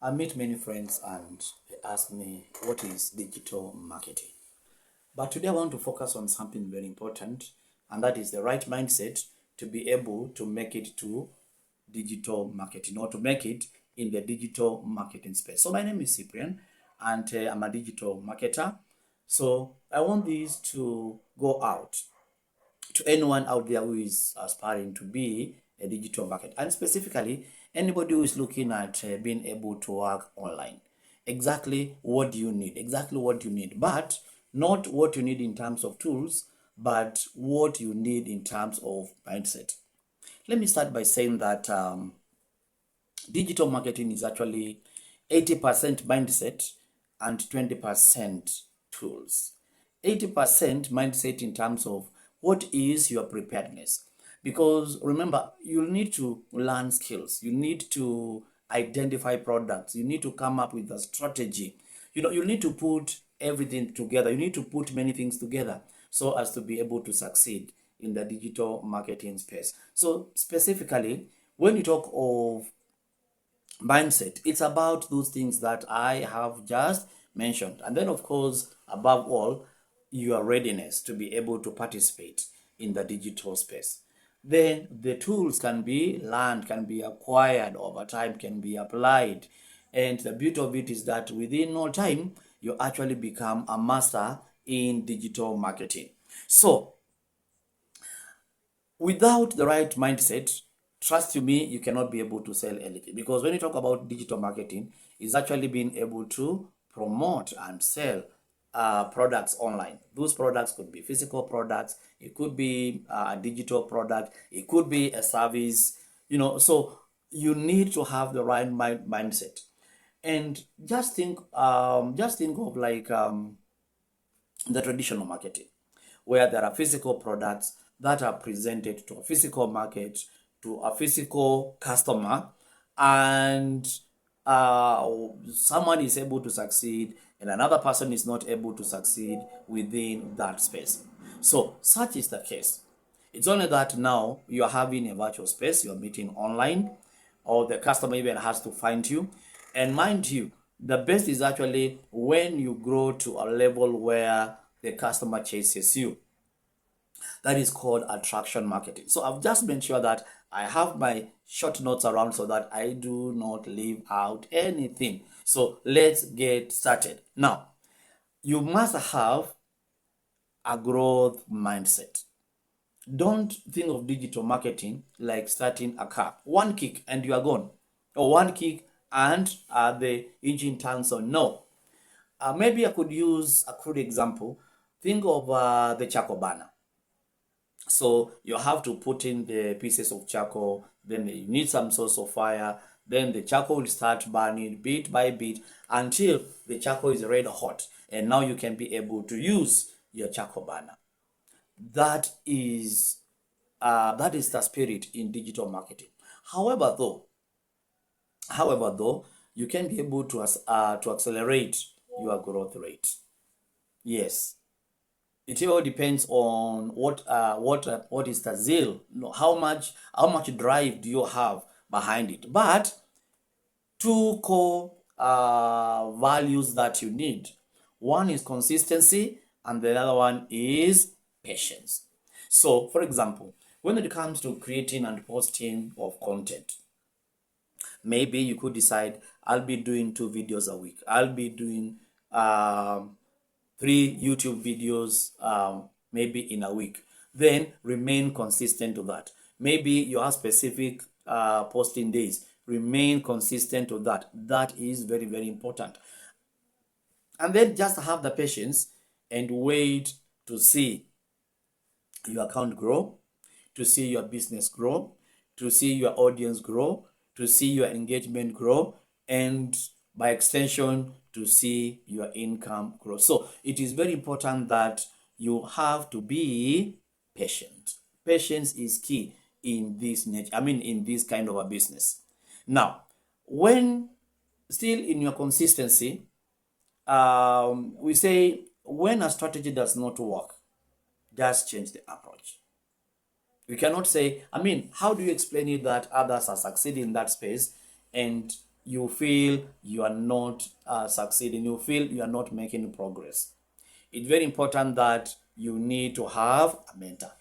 I meet many friends and they ask me what is digital marketing. But today I want to focus on something very important, and that is the right mindset to be able to make it to digital marketing or to make it in the digital marketing space. So my name is Cyprian and I'm a digital marketer. So I want this to go out to anyone out there who is aspiring to be a digital marketer, and specifically anybody who is looking at being able to work online. Exactly what do you need? Exactly what you need, but not what you need in terms of tools, but what you need in terms of mindset. Let me start by saying that digital marketing is actually 80% mindset and 20% tools. 80% mindset in terms of what is your preparedness. Because remember, you need to learn skills. You need to identify products. You need to come up with a strategy. You need to put everything together. You need to put many things together so as to be able to succeed in the digital marketing space. So specifically, when you talk of mindset, it's about those things that I have just mentioned. And then, of course, above all, your readiness to be able to participate in the digital space. Then the tools can be learned, can be acquired over time, can be applied. And the beauty of it is that within no time, you actually become a master in digital marketing. So, without the right mindset, trust you me, you cannot be able to sell anything. Because when you talk about digital marketing, it's actually being able to promote and sell products online. Those products could be physical products, it could be a digital product, it could be a service, so you need to have the right mindset. And just think of like the traditional marketing, where there are physical products that are presented to a physical market, to a physical customer, and uh, someone is able to succeed and another person is not able to succeed within that space. So, such is the case. It's only that now you're having a virtual space, you're meeting online, or the customer even has to find you. And mind you, the best is actually when you grow to a level where the customer chases you. That is called attraction marketing. So I've just made sure that I have my short notes around so that I do not leave out anything. So let's get started. Now, you must have a growth mindset. Don't think of digital marketing like starting a car. One kick and you are gone. Or one kick and the engine turns on. No. Maybe I could use a crude example. Think of the charcoal burner. So you have to put in the pieces of charcoal, then you need some source of fire, then the charcoal will start burning bit by bit until the charcoal is red hot. And now you can be able to use your charcoal burner. That is the spirit in digital marketing. However, though, you can be able to accelerate your growth rate. Yes, it all depends on what is the zeal. How much drive do you have behind it? But two core values that you need. One is consistency, and the other one is patience. So, for example, when it comes to creating and posting of content, maybe you could decide, I'll be doing 2 videos a week. I'll be doing 3 YouTube videos maybe in a week. Then remain consistent to that. Maybe you have specific posting days. Remain consistent to that. That is very, very important. And then just have the patience and wait to see your account grow, to see your business grow, to see your audience grow, to see your engagement grow, and by extension, to see your income grow. So it is very important that you have to be patient. Patience is key in this nature, in this kind of a business. Now, when still in your consistency, we say when a strategy does not work, just change the approach. We cannot say, how do you explain it that others are succeeding in that space and you feel you are not succeeding, you feel you are not making progress, it's very important that you need to have a mentor.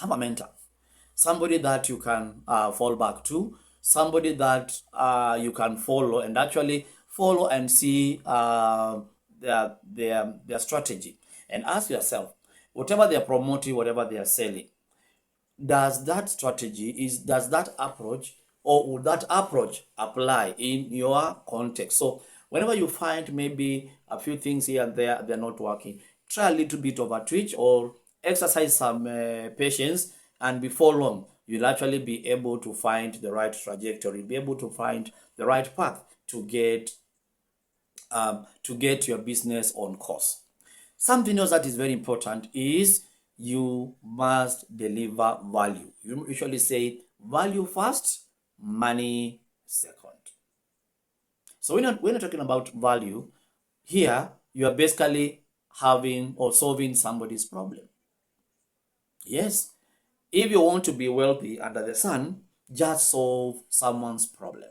Have a mentor, somebody that you can fall back to, somebody that you can follow and actually follow and see their strategy, and ask yourself, whatever they are promoting, whatever they are selling, does that strategy does that approach, or would that approach apply in your context? So whenever you find maybe a few things here and there they're not working, try a little bit of a twitch or exercise some patience, and before long you'll actually be able to find the right trajectory, be able to find the right path to get your business on course. Something else that is very important is you must deliver value. You usually say value first, money second. So when you're talking about value, here you are basically having or solving somebody's problem. Yes, if you want to be wealthy under the sun, just solve someone's problem.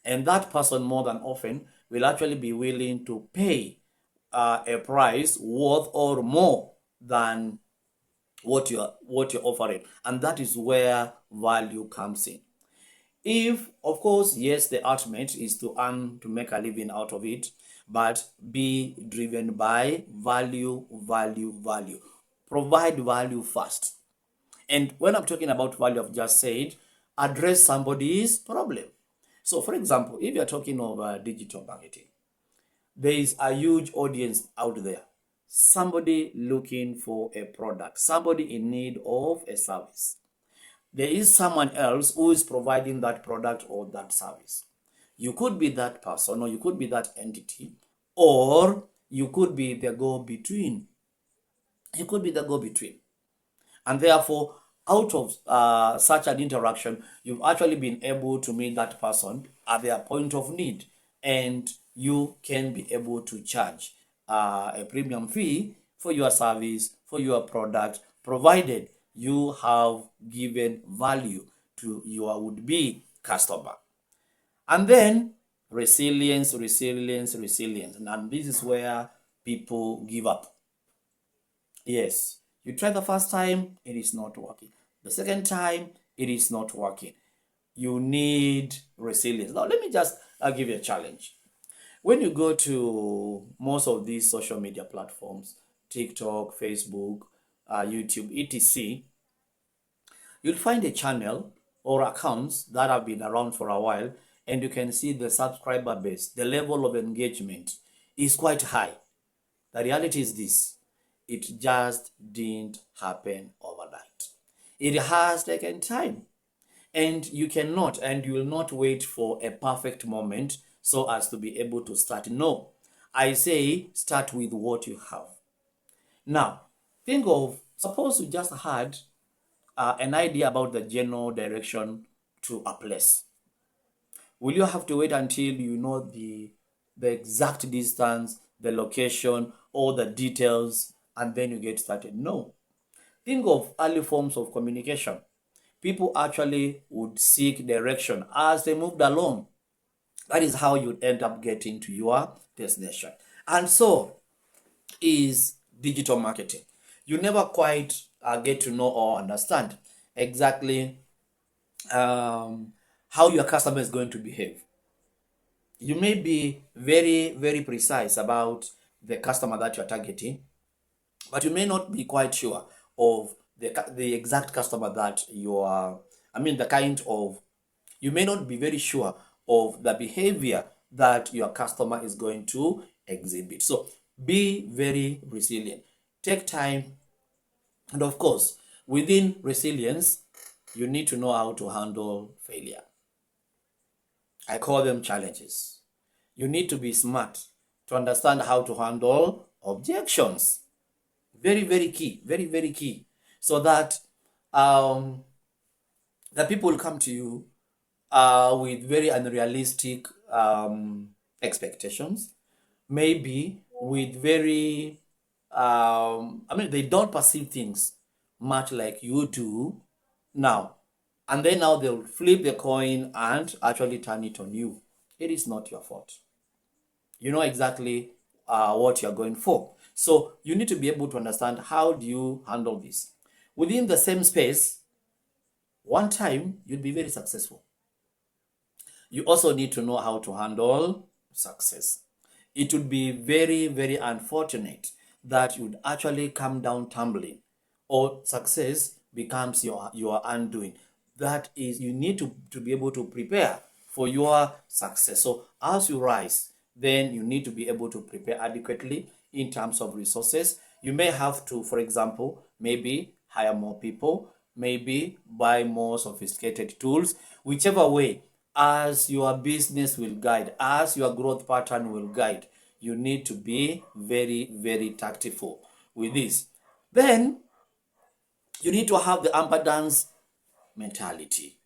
And that person more than often will actually be willing to pay a price worth or more than what you're offering, and that is where value comes in. If, of course, yes, the ultimate is to earn, to make a living out of it, but be driven by value, value, value. Provide value first. And when I'm talking about value, I've just said address somebody's problem. So, for example, if you're talking of digital marketing, there is a huge audience out there. Somebody looking for a product, somebody in need of a service. There is someone else who is providing that product or that service. You could be that person, or you could be that entity, or you could be the go between. You could be the go between. And therefore, out of such an interaction, you've actually been able to meet that person at their point of need, and you can be able to charge a premium fee for your service, for your product, provided you have given value to your would-be customer. And then resilience, resilience, resilience. And this is where people give up. Yes, you try the first time, it is not working. The second time, it is not working. You need resilience. Now, let me just give you a challenge. When you go to most of these social media platforms, TikTok, Facebook, YouTube, etc., you'll find a channel or accounts that have been around for a while, and you can see the subscriber base, the level of engagement is quite high. The reality is this: it just didn't happen overnight. It has taken time, and you cannot and you will not wait for a perfect moment so as to be able to start. No, I say start with what you have. Now, think of, suppose you just had an idea about the general direction to a place. Will you have to wait until you know the exact distance, the location, all the details, and then you get started? No. Think of early forms of communication. People actually would seek direction as they moved along. That is how you end up getting to your destination. And so is digital marketing. You never quite get to know or understand exactly how your customer is going to behave. You may be very, very precise about the customer that you're targeting, but you may not be quite sure of the exact customer that you are, the kind of, you may not be very sure of the behavior that your customer is going to exhibit. So be very resilient. Take time. And of course, within resilience, you need to know how to handle failure. I call them challenges. You need to be smart to understand how to handle objections. Very, very key. Very, very key. So that the people will come to you with very unrealistic expectations, maybe with very, they don't perceive things much like you do now. And then now they'll flip the coin and actually turn it on you. it is not your fault. You know exactly what you're going for. So you need to be able to understand how do you handle this. Within the same space, one time you'll be very successful. You also need to know how to handle success. It would be very, very unfortunate that you'd actually come down tumbling or success becomes your undoing. That is, you need to be able to prepare for your success. So as you rise, then you need to be able to prepare adequately in terms of resources. You may have to, for example, maybe hire more people, maybe buy more sophisticated tools, whichever way, as your business will guide, as your growth pattern will guide, you need to be very, very tactful with this. Then you need to have the abundance mentality.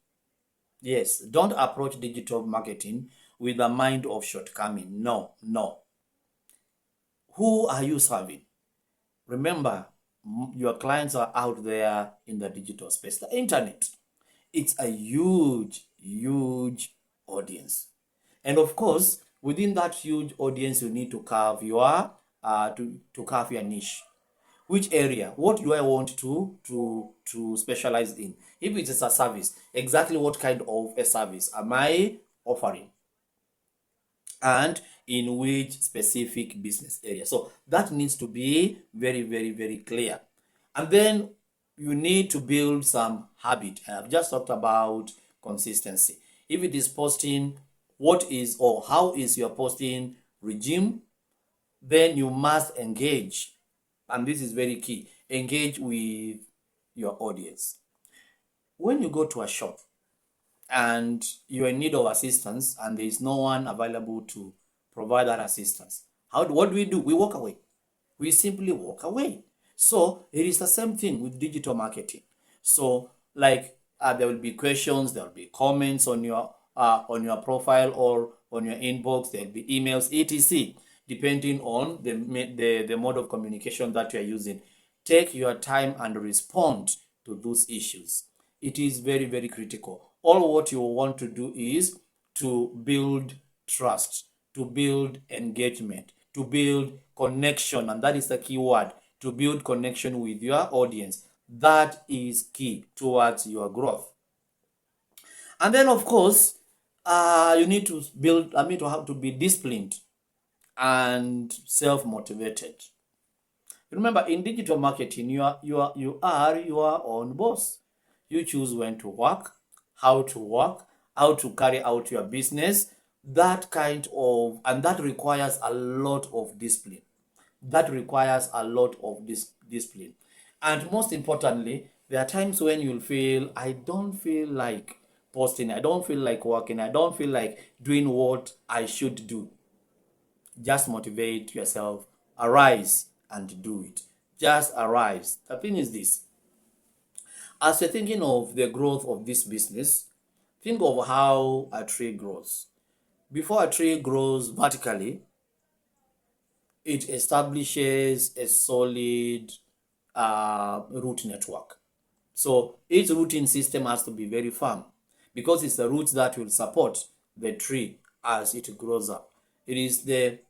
Yes, don't approach digital marketing with a mind of shortcoming. No, no. Who are you serving? Remember, your clients are out there in the digital space, the internet. It's a huge, huge audience. And of course, within that huge audience, you need to carve your to carve your niche. Which area? What do I want to specialize in? If it is a service, exactly what kind of a service am I offering? And in which specific business area? So that needs to be very, very, very clear. And then you need to build some habit. I've just talked about consistency. If it is posting, what is or how is your posting regime, then you must engage. And this is very key. Engage with your audience. When you go to a shop and you're in need of assistance and there is no one available to provide that assistance, what do? We walk away. We simply walk away. So it is the same thing with digital marketing. So like there will be questions, there will be comments on your profile or on your inbox, there will be emails, etc. Depending on the mode of communication that you are using. Take your time and respond to those issues. It is very, very critical. All what you want to do is to build trust, to build engagement, to build connection, and that is the key word, to build connection with your audience. That is key towards your growth. And then, of course, you need to have to be disciplined and self-motivated. Remember, in digital marketing, you are your own boss. You choose when to work, how to carry out your business. That requires a lot of discipline. That requires a lot of discipline. And most importantly, there are times when you'll feel, I don't feel like posting, I don't feel like working, I don't feel like doing what I should do. Just motivate yourself, arise and do it. Just arise. The thing is this: as you're thinking of the growth of this business, think of how a tree grows. Before a tree grows vertically, it establishes a solid root network. So its rooting system has to be very firm because it's the roots that will support the tree as it grows up. It is the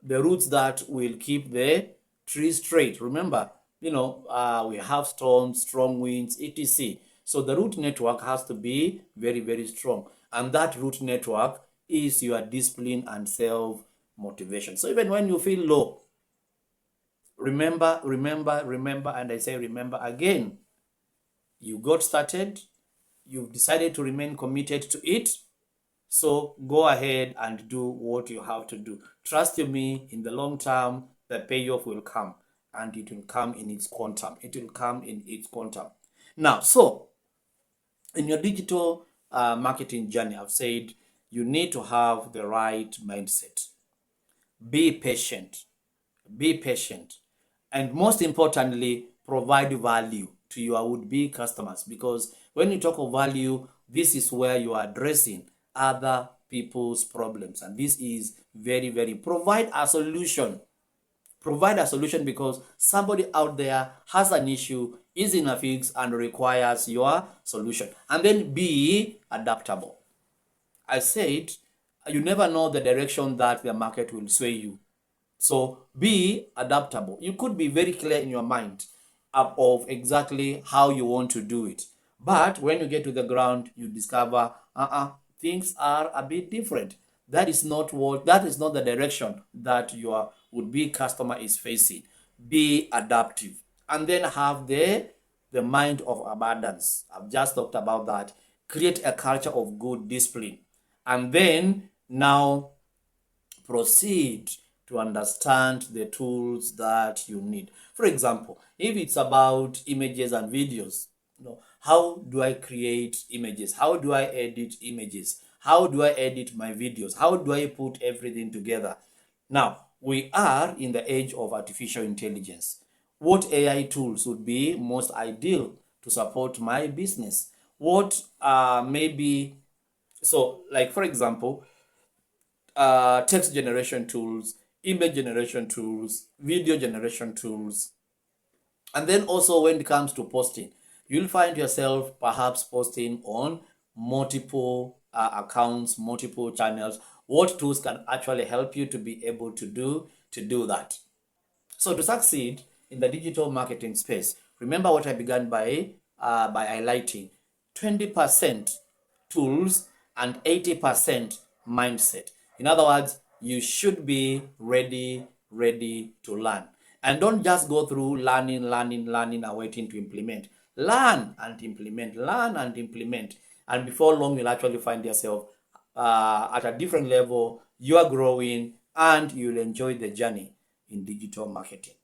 roots that will keep the tree straight. Remember, we have storms, strong winds, etc. So the root network has to be very, very strong. And that root network is your discipline and self-motivation. So even when you feel low, remember, and I say remember again, you got started, you've decided to remain committed to it. So go ahead and do what you have to do. Trust me, in the long term, the payoff will come, and it will come in its quantum. It will come in its quantum. Now, so in your digital marketing journey, I've said you need to have the right mindset. Be patient. Be patient. And most importantly, provide value to your would-be customers. Because when you talk of value, this is where you are addressing other people's problems. And this is very, very, provide a solution. Provide a solution because somebody out there has an issue, is in a fix, and requires your solution. And then be adaptable. I said You never know the direction that the market will sway you. So be adaptable. You could be very clear in your mind of exactly how you want to do it. But when you get to the ground, you discover things are a bit different. That is not the direction that your would-be customer is facing. Be adaptive. And then have the mind of abundance. I've just talked about that. Create a culture of good discipline. And then now proceed to understand the tools that you need. For example, if it's about images and videos, how do I create images? How do I edit images? How do I edit my videos? How do I put everything together? Now, we are in the age of artificial intelligence. What AI tools would be most ideal to support my business? What maybe, so like for example, text generation tools, image generation tools, video generation tools. And then also when it comes to posting, you'll find yourself perhaps posting on multiple accounts, multiple channels. What tools can actually help you to be able to do that? So to succeed in the digital marketing space, remember what I began by highlighting: 20% tools and 80% mindset. In other words, you should be ready to learn. And don't just go through learning, and waiting to implement. Learn and implement, learn and implement. And before long, you'll actually find yourself at a different level. You are growing and you'll enjoy the journey in digital marketing.